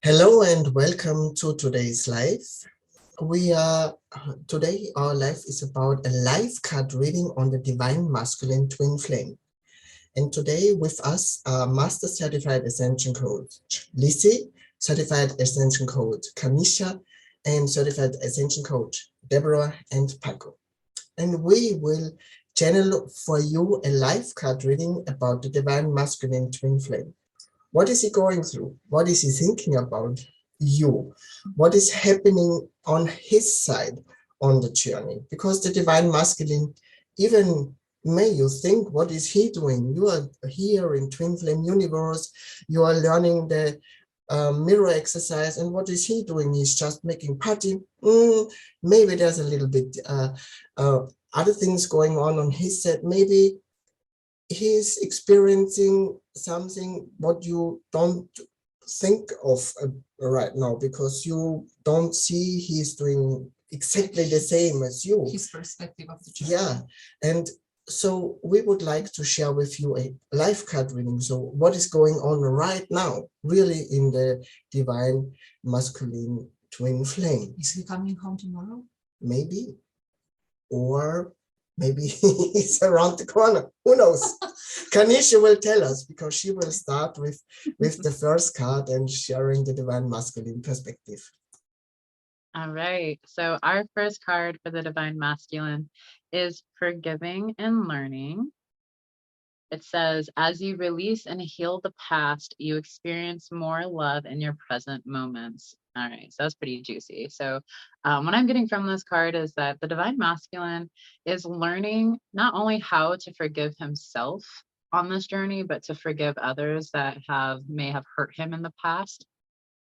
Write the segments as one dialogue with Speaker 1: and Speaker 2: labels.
Speaker 1: Hello and welcome to today's live. Today our live is about a live card reading on the Divine Masculine Twin Flame. And today with us are Master Certified Ascension Coach Lizzie, Certified Ascension Coach Kanisha, and Certified Ascension Coach Deborah and Paco. And we will channel for you a live card reading about the Divine Masculine Twin Flame. What is he going through? What is he thinking about you? What is happening on his side on the journey? Because the Divine Masculine, even may you think, what is he doing? You are here in Twin Flame Universe. You are learning the mirror exercise. And what is he doing? He's just making party. Maybe there's a little bit other things going on his side. Maybe he's experiencing something what you don't think of right now, because you don't see he's doing exactly the same as you.
Speaker 2: His perspective of the journey.
Speaker 1: Yeah, and so we would like to share with you a life card reading. So what is going on right now, really in the Divine Masculine Twin Flame?
Speaker 2: Is he coming home tomorrow?
Speaker 1: Maybe. Or maybe he's around the corner. Who knows? Kanisha will tell us, because she will start with the first card and sharing the Divine Masculine perspective.
Speaker 3: All right. So our first card for the Divine Masculine is forgiving and learning. It says, as you release and heal the past, you experience more love in your present moments. All right, so that's pretty juicy. So what I'm getting from this card is that the Divine Masculine is learning not only how to forgive himself on this journey, but to forgive others that may have hurt him in the past.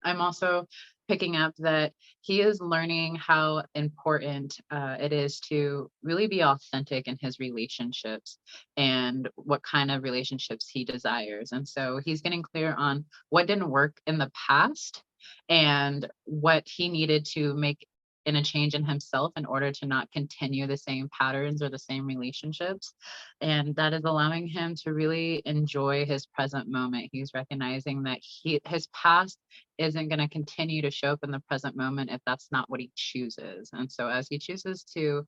Speaker 3: I'm also picking up that he is learning how important it is to really be authentic in his relationships and what kind of relationships he desires. And so he's getting clear on what didn't work in the past and what he needed to make in a change in himself in order to not continue the same patterns or the same relationships. And that is allowing him to really enjoy his present moment. He's recognizing that his past isn't going to continue to show up in the present moment if that's not what he chooses. And so as he chooses to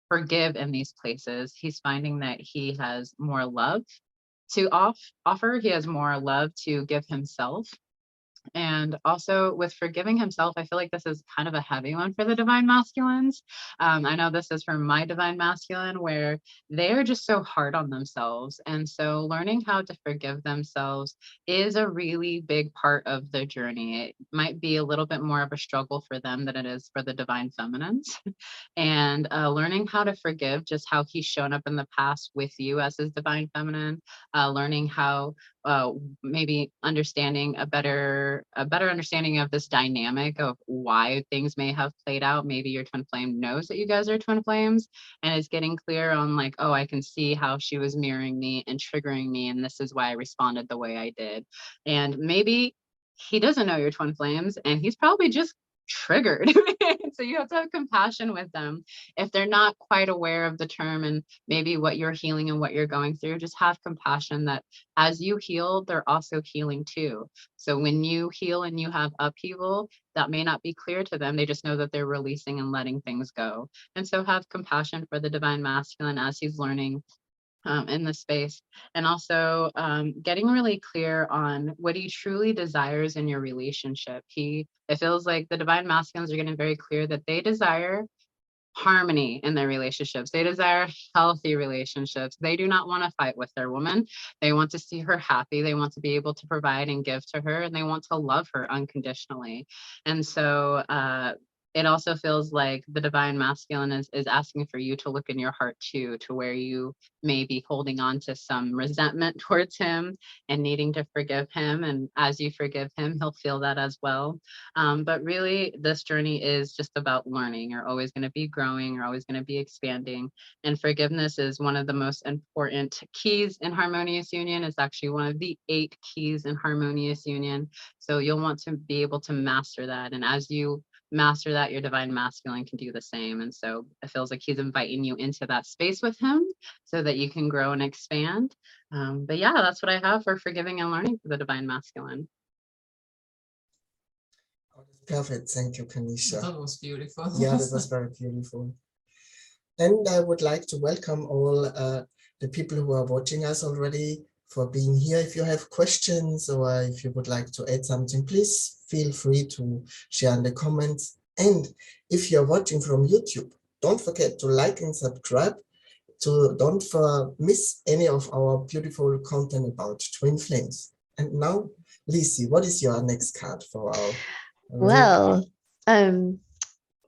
Speaker 3: forgive in these places, he's finding that he has more love to offer. He has more love to give himself. And also with forgiving himself, I feel like this is kind of a heavy one for the Divine Masculines. I know this is for my Divine Masculine, where they're just so hard on themselves. And so learning how to forgive themselves is a really big part of the journey. It might be a little bit more of a struggle for them than it is for the Divine Feminines. And learning how to forgive just how he's shown up in the past with you as his Divine Feminine, learning how maybe understanding a better understanding of this dynamic of why things may have played out. Maybe your twin flame knows that you guys are twin flames and is getting clear on like, oh, I can see how she was mirroring me and triggering me, and this is why I responded the way I did. And maybe he doesn't know your twin flames and he's probably just triggered. So you have to have compassion with them if they're not quite aware of the term and maybe what you're healing and what you're going through. Just have compassion that as you heal, they're also healing too. So when you heal and you have upheaval, that may not be clear to them. They just know that they're releasing and letting things go. And so have compassion for the Divine Masculine as he's learning in this space, and also getting really clear on what he truly desires in your relationship. It feels like the Divine Masculines are getting very clear that they desire harmony in their relationships. They desire healthy relationships. They do not want to fight with their woman. They want to see her happy. They want to be able to provide and give to her, and they want to love her unconditionally. And so it also feels like the Divine Masculine is asking for you to look in your heart too, to where you may be holding on to some resentment towards him and needing to forgive him. And as you forgive him, he'll feel that as well. But really, this journey is just about learning. You're always going to be growing. You're always going to be expanding. And forgiveness is one of the most important keys in Harmonious Union. It's actually one of the 8 keys in Harmonious Union. So you'll want to be able to master that. And as you master that, your Divine Masculine can do the same. And so it feels like he's inviting you into that space with him so that you can grow and expand. But yeah, that's what I have for forgiving and learning for the Divine Masculine.
Speaker 1: Perfect. Thank you, Kanisha.
Speaker 2: That was beautiful.
Speaker 1: Yeah, that was very beautiful. And I would like to welcome all the people who are watching us already for being here. If you have questions or if you would like to add something, please feel free to share in the comments. And if you're watching from YouTube, don't forget to like and subscribe to don't miss any of our beautiful content about twin flames. And now, Lizzie, what is your next card for our
Speaker 4: Well,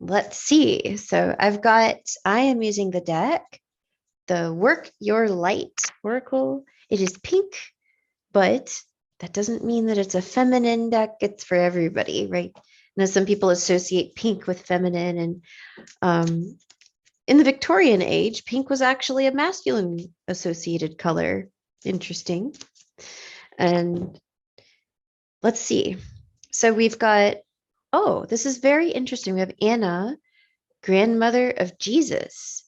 Speaker 4: let's see. So I am using the deck, the Work Your Light Oracle. It is pink, but that doesn't mean that it's a feminine deck. It's for everybody, right? Now, some people associate pink with feminine, and in the Victorian age, pink was actually a masculine associated color. Interesting. And let's see. So we've got, oh, this is very interesting. We have Anna, grandmother of Jesus.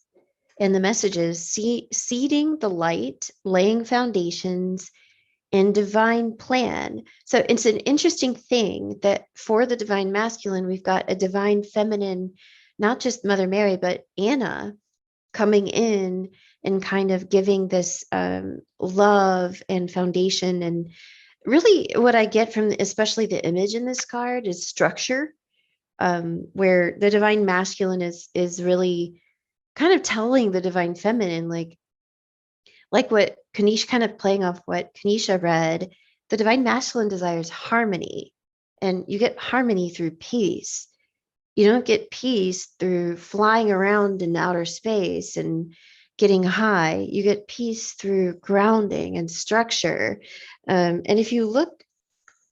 Speaker 4: And the message is seeding the light, laying foundations, and divine plan. So it's an interesting thing that for the divine masculine, we've got a divine feminine, not just Mother Mary, but Anna coming in and kind of giving this love and foundation. And really what I get from especially the image in this card is structure, where the divine masculine is really kind of telling the divine feminine, like what Kanisha, kind of playing off what Kanisha read, the divine masculine desires harmony, and you get harmony through peace. You don't get peace through flying around in outer space and getting high. You get peace through grounding and structure. And if you look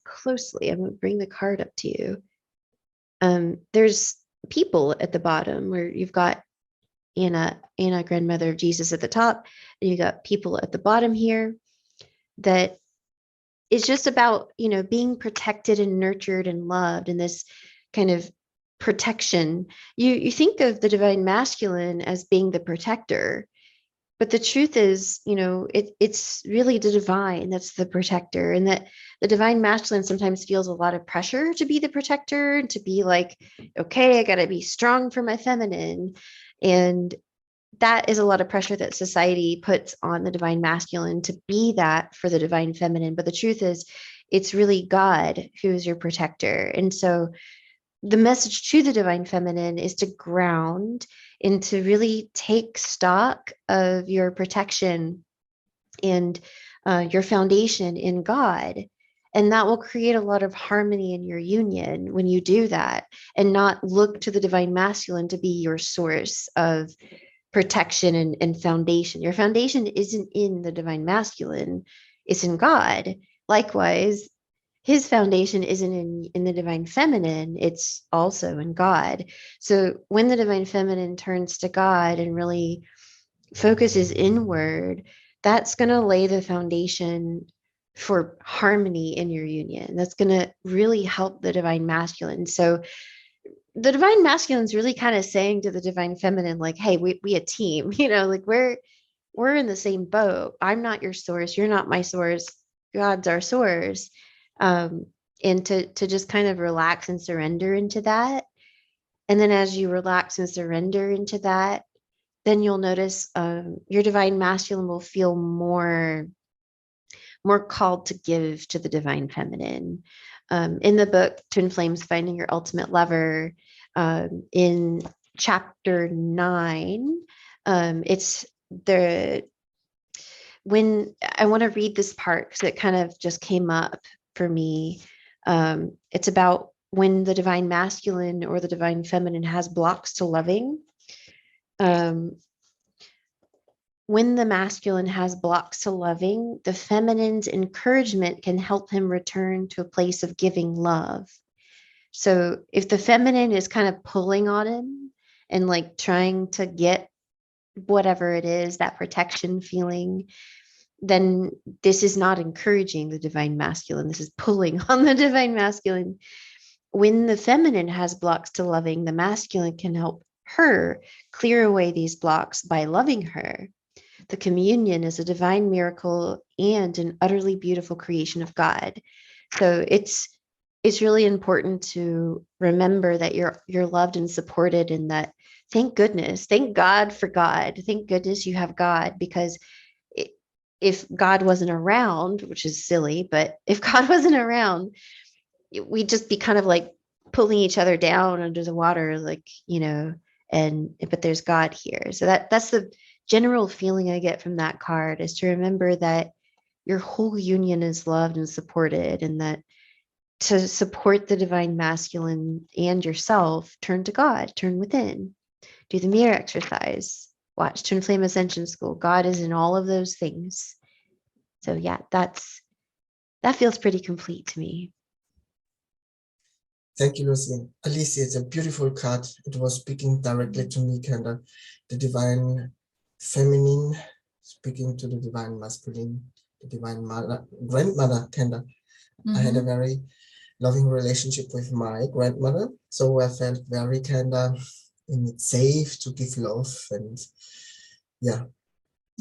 Speaker 4: closely, I'm going to bring the card up to you. There's people at the bottom where you've got Anna, grandmother of Jesus, at the top, and you got people at the bottom here. That is just about, being protected and nurtured and loved, and this kind of protection. You think of the divine masculine as being the protector, but the truth is, it's really the divine that's the protector, and that the divine masculine sometimes feels a lot of pressure to be the protector and to be like, okay, I got to be strong for my feminine. And that is a lot of pressure that society puts on the divine masculine to be that for the divine feminine. But the truth is, it's really God who's your protector. And so the message to the divine feminine is to ground and to really take stock of your protection and your foundation in God. And that will create a lot of harmony in your union when you do that, and not look to the divine masculine to be your source of protection and foundation. Your foundation isn't in the divine masculine, it's in God. Likewise, his foundation isn't in the divine feminine, it's also in God. So when the divine feminine turns to God and really focuses inward, that's going to lay the foundation for harmony in your union. That's going to really help the divine masculine. So the divine masculine is really kind of saying to the divine feminine, like, hey, we a team, like we're in the same boat. I'm not your source, you're not my source, God's our source. And to just kind of relax and surrender into that. And then as you relax and surrender into that, then you'll notice your divine masculine will feel more called to give to the divine feminine. In the book Twin Flames, Finding Your Ultimate Lover, in chapter 9, it's when I want to read this part because it kind of just came up for me. It's about when the divine masculine or the divine feminine has blocks to loving. When the masculine has blocks to loving, the feminine's encouragement can help him return to a place of giving love. So if the feminine is kind of pulling on him and like trying to get whatever it is, that protection feeling, then this is not encouraging the divine masculine. This is pulling on the divine masculine. When the feminine has blocks to loving, the masculine can help her clear away these blocks by loving her. The communion is a divine miracle and an utterly beautiful creation of God. So it's it's really important to remember that you're loved and supported, and that thank goodness, thank God for God. Thank goodness you have God, because if God wasn't around, which is silly, but if God wasn't around, we'd just be kind of like pulling each other down under the water, like, but there's God here. So that's the general feeling I get from that card, is to remember that your whole union is loved and supported, and that to support the divine masculine and yourself, turn to God, turn within, do the mirror exercise, watch Twin Flame Ascension School. God is in all of those things. So yeah, that feels pretty complete to me.
Speaker 1: Thank you, Lucy. Alicia, it's a beautiful card. It was speaking directly to me, kind of the divine feminine, speaking to the divine masculine, the divine mother, grandmother, kind of. I had a very loving relationship with my grandmother, so I felt very kind of safe to give love, and yeah,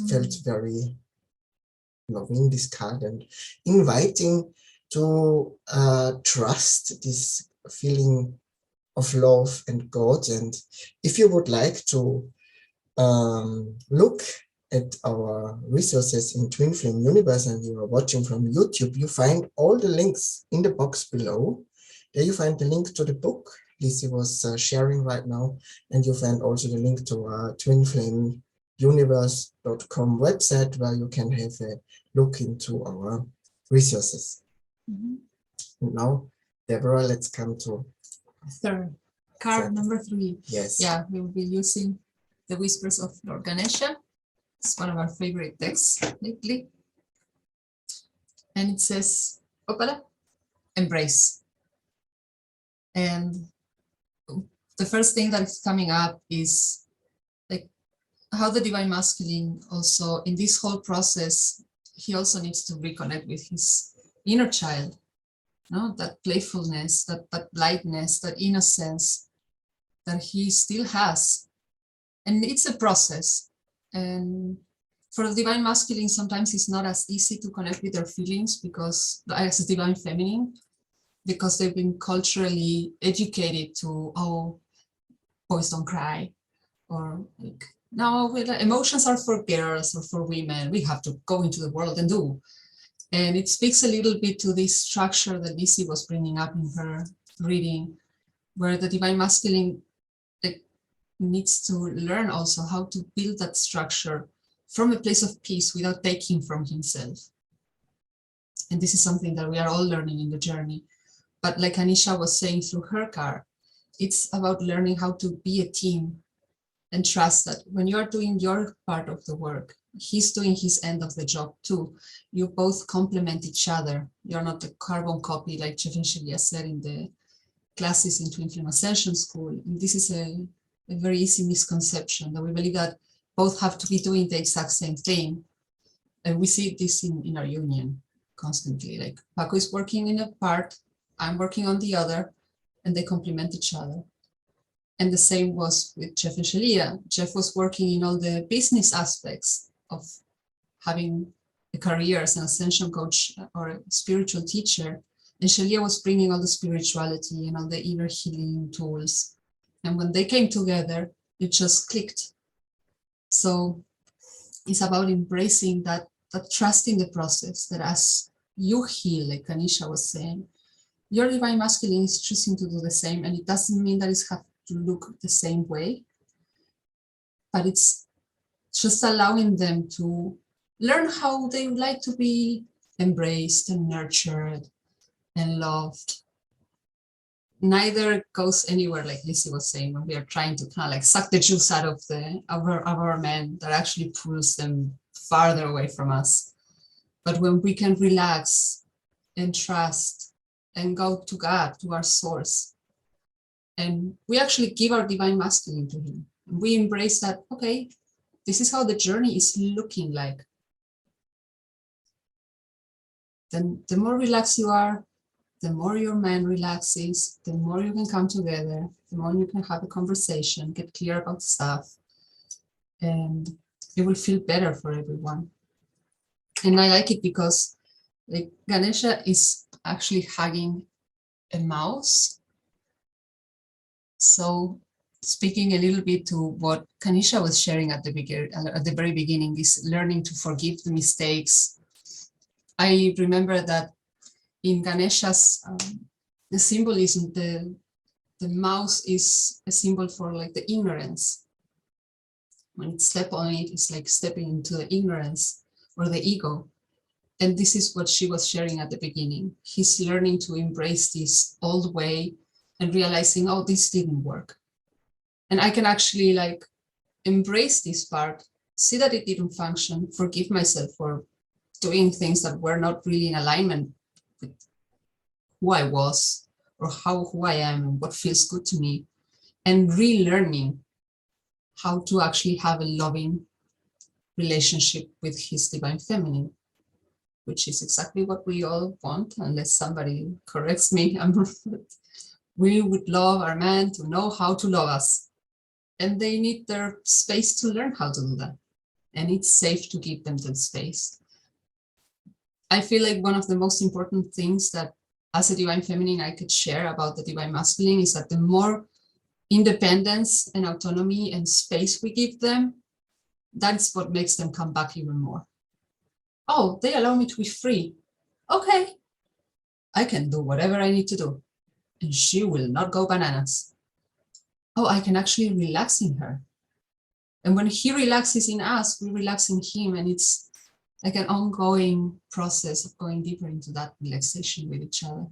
Speaker 1: felt very loving this card and inviting to trust this feeling of love and God. And if you would like to look at our resources in Twin Flame Universe and you are watching from YouTube, you find all the links in the box below. There you find the link to the book Lizzie was sharing right now, and you find also the link to our twinflameuniverse.com website, where you can have a look into our resources. And now, Deborah, let's come to
Speaker 2: Third card, number 3.
Speaker 1: Yes.
Speaker 2: Yeah, we will be using the Whispers of Lord Ganesha. It's one of our favorite texts lately. And it says, Opala, embrace. And the first thing that is coming up is like how the divine masculine also in this whole process, he also needs to reconnect with his inner child. No, that playfulness, that lightness, that innocence that he still has. And it's a process. And for the divine masculine, sometimes it's not as easy to connect with their feelings, because as a divine feminine, because they've been culturally educated to, oh, boys don't cry, or like, no, emotions are for girls or for women. We have to go into the world and do. And it speaks a little bit to this structure that Lizzie was bringing up in her reading, where the divine masculine needs to learn also how to build that structure from a place of peace without taking from himself. And this is something that we are all learning in the journey. But like Anisha was saying through her card, it's about learning how to be a team and trust that when you're doing your part of the work, he's doing his end of the job too. You both complement each other. You're not a carbon copy, like Jeff and Shelia said in the classes in Twin Flame Ascension School. And this is a very easy misconception, that we believe that both have to be doing the exact same thing. And we see this in our union constantly. Like Paco is working in a part, I'm working on the other, and they complement each other. And the same was with Jeff and Shelia. Jeff was working in all the business aspects of having a career as an ascension coach or a spiritual teacher. And Shelia was bringing all the spirituality and all the inner healing tools. And when they came together, it just clicked. So it's about embracing that trust in the process, that as you heal, like Anisha was saying, your divine masculine is choosing to do the same. And it doesn't mean that it's have to look the same way, but it's just allowing them to learn how they would like to be embraced and nurtured and loved. Neither goes anywhere, like Lizzie was saying, when we are trying to kind of like suck the juice out of our men, that actually pulls them farther away from us. But when we can relax and trust and go to God, to our source, and we actually give our divine masculine to him, we embrace that, okay, this is how the journey is looking like. Then the more relaxed you are, the more your man relaxes, the more you can come together, the more you can have a conversation, get clear about stuff, and it will feel better for everyone. And I like it because like Ganesha is actually hugging a mouse. So speaking a little bit to what Kanisha was sharing at the very beginning, is learning to forgive the mistakes. I remember that in Ganesha's, the symbolism, the mouse is a symbol for like the ignorance. When you step on it, it's like stepping into the ignorance or the ego. And this is what she was sharing at the beginning. He's learning to embrace this old way and realizing, oh, this didn't work. And I can actually like embrace this part, see that it didn't function, forgive myself for doing things that were not really in alignment with who I was or who I am and what feels good to me, and relearning how to actually have a loving relationship with his divine feminine, which is exactly what we all want, unless somebody corrects me. We would love our man to know how to love us, and they need their space to learn how to do that. And it's safe to give them the space. I feel like one of the most important things that as a divine feminine I could share about the divine masculine is that the more independence and autonomy and space we give them, that's what makes them come back even more. Oh, they allow me to be free. Okay, I can do whatever I need to do, and she will not go bananas. Oh, I can actually relax in her. And when he relaxes in us, we relax in him, and it's like an ongoing process of going deeper into that relaxation with each other.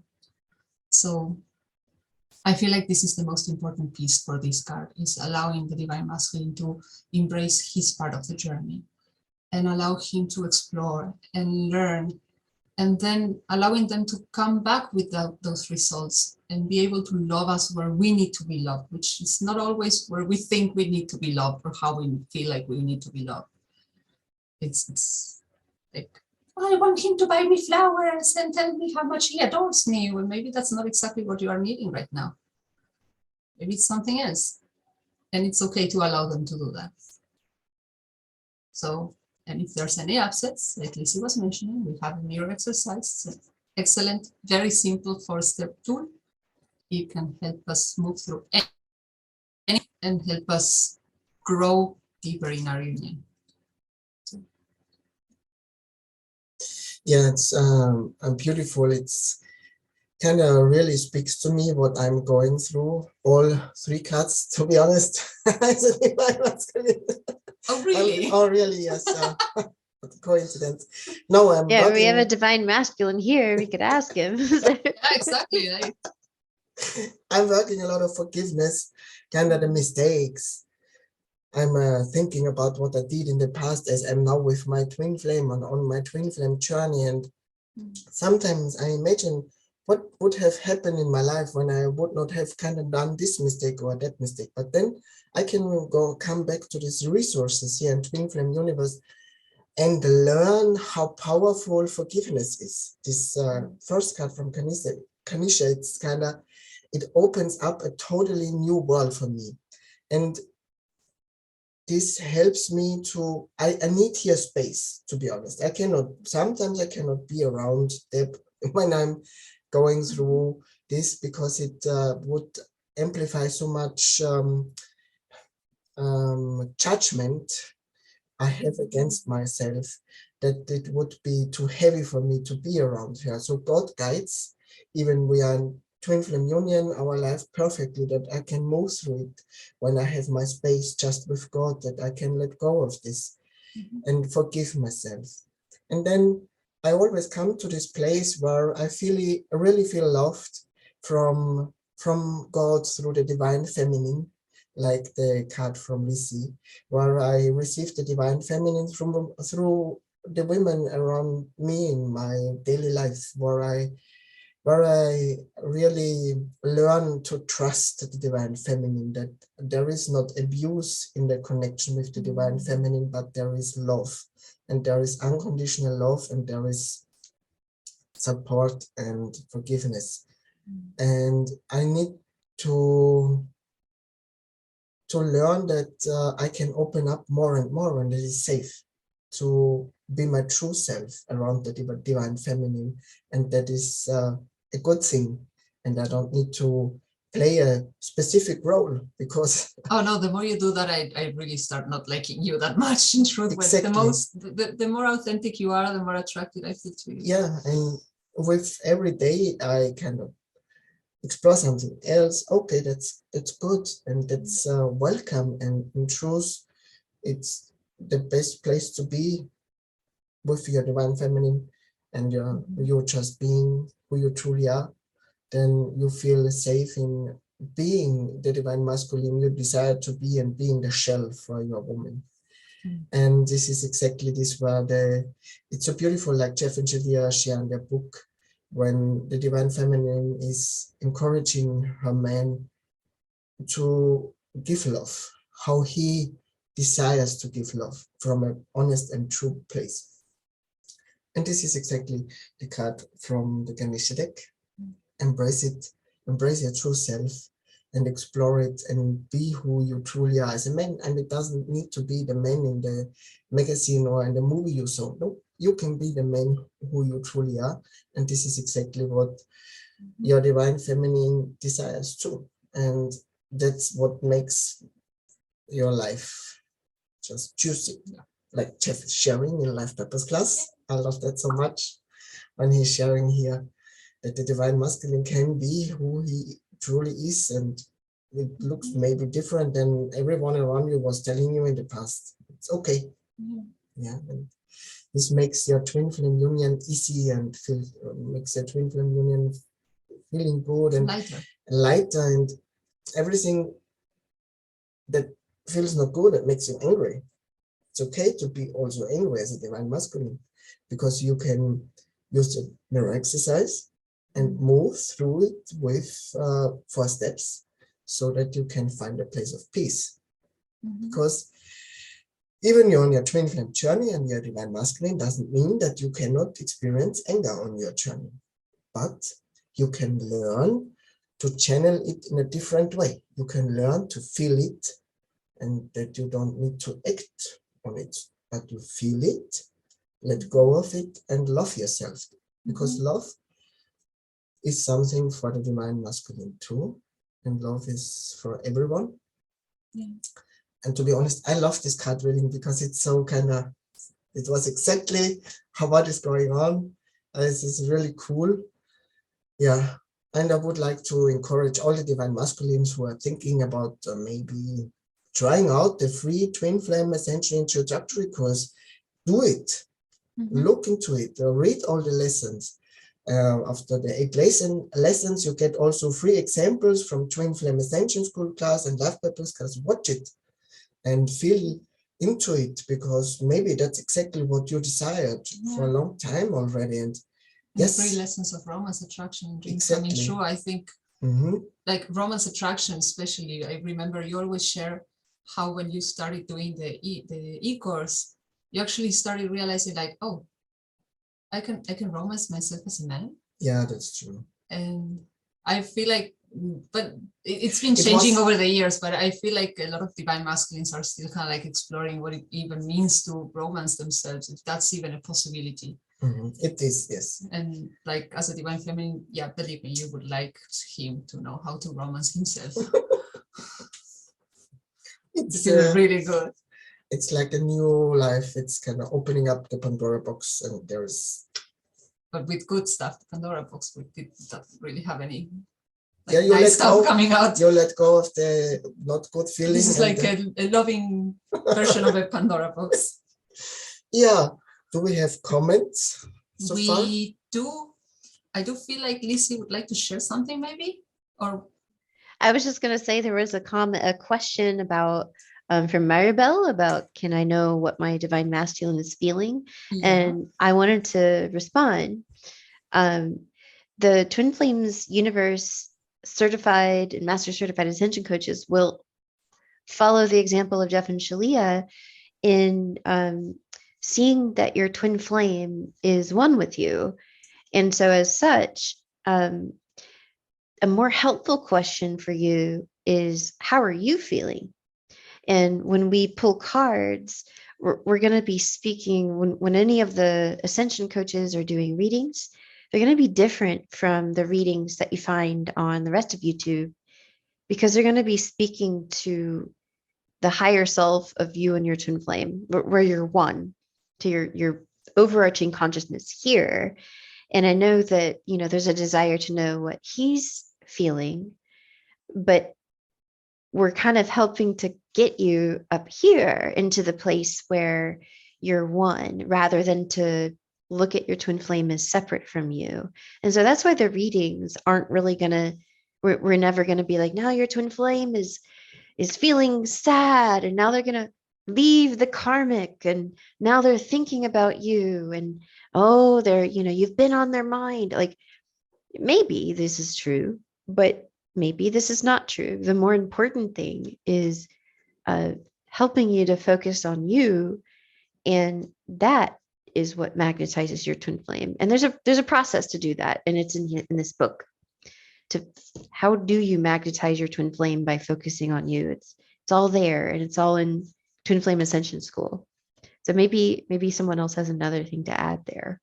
Speaker 2: So I feel like this is the most important piece for this card, is allowing the divine masculine to embrace his part of the journey and allow him to explore and learn, and then allowing them to come back with those results and be able to love us where we need to be loved, which is not always where we think we need to be loved or how we feel like we need to be loved. It's like, I want him to buy me flowers and tell me how much he adores me. Well, maybe that's not exactly what you are needing right now. Maybe it's something else. And it's okay to allow them to do that. So, and if there's any upsets, like Lizzie was mentioning, we have a mirror exercise. It's an excellent, very simple 4-step tool. It can help us move through any and help us grow deeper in our union.
Speaker 1: Yeah, it's beautiful. It's kind of really speaks to me what I'm going through. All 3 cards, to be honest.
Speaker 2: Oh, really?
Speaker 1: Oh, really? Yes. Coincidence. No, I'm
Speaker 4: Yeah, we have a
Speaker 1: working.
Speaker 4: divine masculine here. We could ask him.
Speaker 2: Yeah, exactly.
Speaker 1: I'm working a lot of forgiveness, kind of the mistakes. I'm thinking about what I did in the past, as I'm now with my twin flame on my twin flame journey. And sometimes I imagine what would have happened in my life when I would not have kind of done this mistake or that mistake. But then I can come back to these resources here in Twin Flame Universe and learn how powerful forgiveness is. This first card from Kanisha, it's kind of, it opens up a totally new world for me. And this helps me to, I need here space, to be honest. Sometimes I cannot be around Deb when I'm going through this, because it would amplify so much judgment I have against myself, that it would be too heavy for me to be around her. So God guides, even we are in Twin Flame Union, our life perfectly, that I can move through it when I have my space just with God, that I can let go of this and forgive myself. And then I always come to this place where I really feel loved from God through the divine feminine, like the card from Lizzie, where I received the divine feminine through the women around me in my daily life, where I really learn to trust the divine feminine, that there is not abuse in the connection with the divine feminine, but there is love, and there is unconditional love, and there is support and forgiveness. And I need to learn that I can open up more and more, and it is safe to be my true self around the divine feminine, and that is a good thing. and I don't need to play a specific role because
Speaker 2: Oh no, the more you do that, I really start not liking you that much in truth. But the more authentic you are, the more attracted I feel to you.
Speaker 1: Yeah, and with every day I kind of explore something else. Okay, that's good and that's welcome, and in truth, it's the best place to be with your divine feminine, and you're just being who you truly are. Then you feel safe in being the divine masculine you desire to be and being the shell for your woman. And this is exactly this where it's so beautiful, like Jeff and Shadia share in their book, when the divine feminine is encouraging her man to give love, how he desires to give love from an honest and true place. And this is exactly the card from the Ganesha deck. Embrace it, embrace your true self and explore it and be who you truly are as a man. And it doesn't need to be the man in the magazine or in the movie you saw. No, you can be the man who you truly are. And this is exactly what your divine feminine desires too. And that's what makes your life just juicy. Like Jeff is sharing in Life Purpose class. I love that so much when he's sharing here that the divine masculine can be who he truly is, and it looks maybe different than everyone around you was telling you in the past. It's okay. Yeah, and this makes your twin flame union easy and makes your twin flame union feeling good and lighter, and everything that feels not good, that makes you angry. It's okay to be also angry as a divine masculine, because you can use the mirror exercise and move through it with 4 steps so that you can find a place of peace. Because even you're on your twin flame journey and your divine masculine doesn't mean that you cannot experience anger on your journey, but you can learn to channel it in a different way. You can learn to feel it, and that you don't need to act on it, but you feel it, let go of it, and love yourself. Because love is something for the divine masculine too, and love is for everyone. And to be honest, I love this card reading because it's so it was exactly what is going on. This is really cool. Yeah, and I would like to encourage all the divine masculines who are thinking about maybe trying out the free Twin Flame Ascension introductory course. Do it. Look into it. Read all the lessons. After the 8 lessons, you get also free examples from Twin Flame Ascension School class and Life Purpose class. Watch it and feel into it, because maybe that's exactly what you desired for a long time already. And yes,
Speaker 2: 3 lessons of romance, attraction, and dreams
Speaker 1: exactly.
Speaker 2: coming true. I think like romance attraction, especially, I remember you always share how when you started doing the e-course, you actually started realizing like, oh, I can romance myself as a man.
Speaker 1: Yeah, that's true.
Speaker 2: And I feel like, but it's been changing over the years, but I feel like a lot of divine masculines are still kind of like exploring what it even means to romance themselves, if that's even a possibility.
Speaker 1: It is, yes.
Speaker 2: And like as a divine feminine, yeah, believe me, you would like him to know how to romance himself. It's really good.
Speaker 1: It's like a new life. It's kind of opening up the Pandora box, and there's.
Speaker 2: But with good stuff, the Pandora box, we didn't really have any.
Speaker 1: Like, you
Speaker 2: nice stuff coming out.
Speaker 1: You let go of the not good feeling.
Speaker 2: This is like a loving version of a Pandora box.
Speaker 1: Yeah. Do we have comments so far?
Speaker 2: We do. I do feel like Lizzie would like to share something, maybe, or.
Speaker 4: I was just going to say there was a question about from Maribel about, can I know what my divine masculine is feeling? And I wanted to respond. The Twin Flames Universe certified and master certified ascension coaches will follow the example of Jeff and Shalia in seeing that your twin flame is one with you. And so as such, a more helpful question for you is, how are you feeling? And when we pull cards, we're going to be speaking, when any of the ascension coaches are doing readings, they're going to be different from the readings that you find on the rest of YouTube, because they're going to be speaking to the higher self of you and your twin flame, where you're one, to your overarching consciousness here. And I know that, there's a desire to know what he's feeling, but we're kind of helping to get you up here into the place where you're one, rather than to look at your twin flame as separate from you. And so that's why the readings aren't really gonna, we're never gonna be like, now your twin flame is feeling sad, and now they're gonna leave the karmic, and now they're thinking about you, and oh, they're, you've been on their mind. Like, maybe this is true, but maybe this is not true. The more important thing is helping you to focus on you, and that is what magnetizes your twin flame. And there's a process to do that, and it's in this book. To how do you magnetize your twin flame by focusing on you? It's all there, and it's all in Twin Flame Ascension School. So maybe someone else has another thing to add there.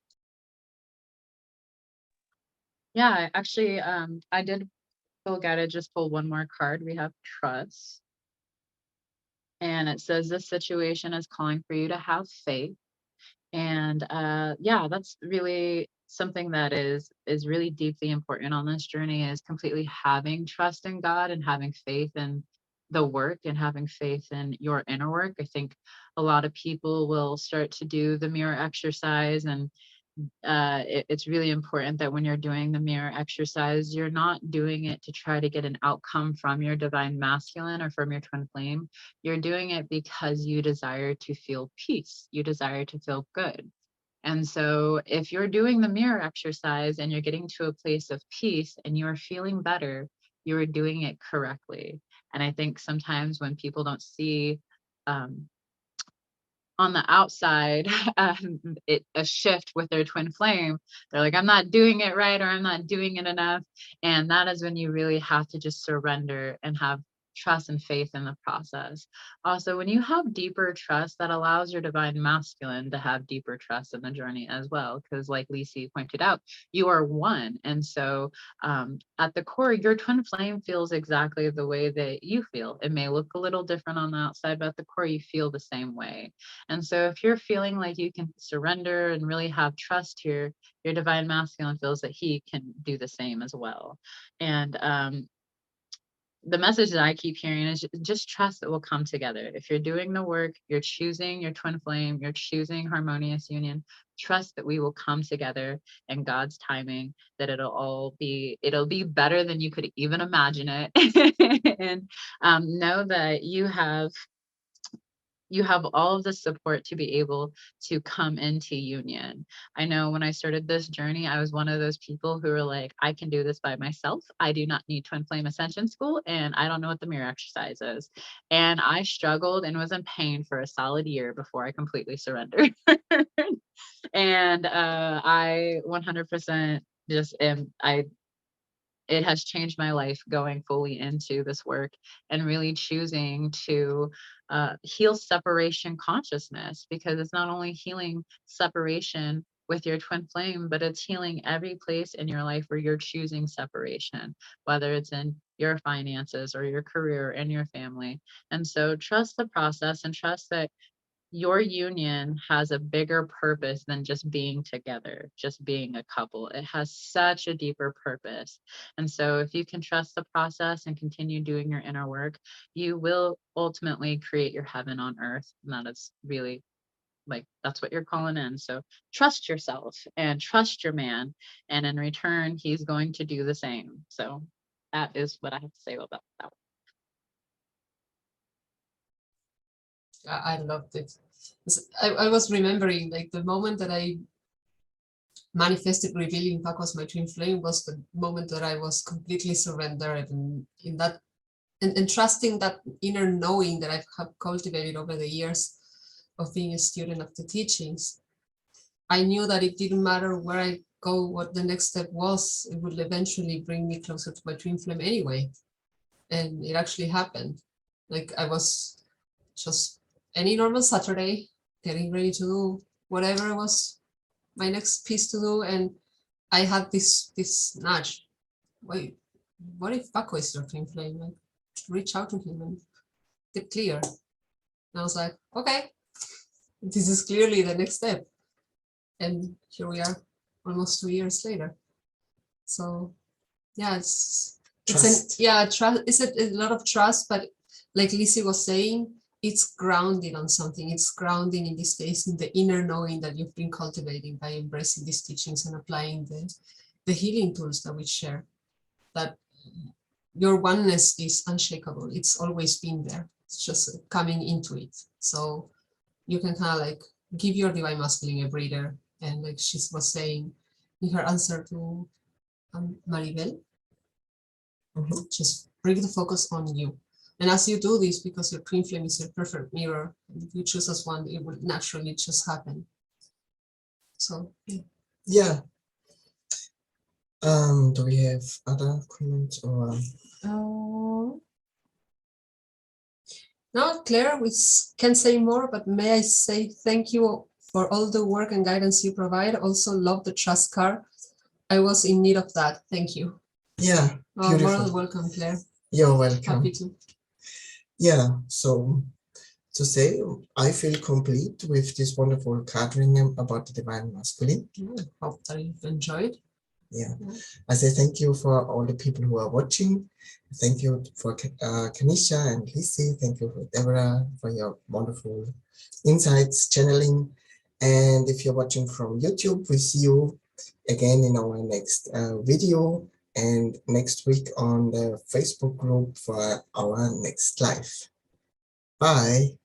Speaker 3: Yeah, actually, I did just pull one more card. We have trust. And it says this situation is calling for you to have faith. And yeah, that's really something that is really deeply important on this journey, is completely having trust in God and having faith in the work and having faith in your inner work. I think a lot of people will start to do the mirror exercise, and it's really important that when you're doing the mirror exercise, you're not doing it to try to get an outcome from your divine masculine or from your twin flame. You're doing it because you desire to feel peace. You desire to feel good. And so if you're doing the mirror exercise and you're getting to a place of peace and you're feeling better, you're doing it correctly. And I think sometimes when people don't see on the outside a shift with their twin flame, they're like, I'm not doing it right, or I'm not doing it enough. And that is when you really have to just surrender and have trust and faith in the process. Also, when you have deeper trust, that allows your divine masculine to have deeper trust in the journey as well, because like Lisi pointed out, you are one. And so at the core, your twin flame feels exactly the way that you feel. It may look a little different on the outside, but at the core, you feel the same way. And so if you're feeling like you can surrender and really have trust here, your divine masculine feels that he can do the same as well. And the message that I keep hearing is just trust that will come together. If you're doing the work, you're choosing your twin flame, you're choosing harmonious union, trust that we will come together in God's timing, that it'll be better than you could even imagine it. And know that you have all of the support to be able to come into union. I know when I started this journey, I was one of those people who were like, I can do this by myself. I do not need Twin Flame Ascension School, and I don't know what the mirror exercise is. And I struggled and was in pain for a solid year before I completely surrendered. And I 100% just it has changed my life going fully into this work and really choosing to heal separation consciousness, because it's not only healing separation with your twin flame, but it's healing every place in your life where you're choosing separation, whether it's in your finances or your career and your family. And so trust the process and trust that your union has a bigger purpose than just being together, just being a couple. It has such a deeper purpose. And so if you can trust the process and continue doing your inner work, you will ultimately create your heaven on earth. And that is really, like, that's what you're calling in. So trust yourself and trust your man. And in return, he's going to do the same. So that is what I have to say about that.
Speaker 2: I loved it. I was remembering, like, the moment that I manifested revealing Paco as my twin flame was the moment that I was completely surrendered, and in that and trusting that inner knowing that I've cultivated over the years of being a student of the teachings. I knew that it didn't matter where I go, what the next step was, it would eventually bring me closer to my twin flame anyway. And it actually happened. Like, I was just any normal Saturday getting ready to do whatever was my next piece to do, and I had this nudge. Wait, what if Paco is your twin flame? Like, reach out to him and get clear. And I was like, okay, this is clearly the next step. And here we are, almost 2 years later. So yeah, it's
Speaker 1: Trust.
Speaker 2: trust. It's a lot of trust, but like Lizzie was saying, it's grounded on something. It's grounding in this case in the inner knowing that you've been cultivating by embracing these teachings and applying the healing tools that we share. That your oneness is unshakable. It's always been there. It's just coming into it. So you can kind of like give your divine masculine a breather. And like she was saying in her answer to Maribel, just bring the focus on you. And as you do this, because your twin flame is your perfect mirror, and if you choose as one, it will naturally just happen. So yeah.
Speaker 1: Yeah. Do we have other comments or?
Speaker 2: No, Claire, we can say more, but may I say thank you for all the work and guidance you provide. Also love the trust card. I was in need of that. Thank you.
Speaker 1: Yeah,
Speaker 2: Oh, more
Speaker 1: beautiful.
Speaker 2: than welcome, Claire.
Speaker 1: You're welcome.
Speaker 2: Happy to.
Speaker 1: Yeah, so to say, I feel complete with this wonderful card reading about the divine masculine.
Speaker 2: Hope that you've enjoyed.
Speaker 1: Yeah, I say thank you for all the people who are watching. Thank you for Kanisha and Lizzie. Thank you for Deborah for your wonderful insights, channeling. And if you're watching from YouTube, we see you again in our next video and next week on the Facebook group for our next live. Bye.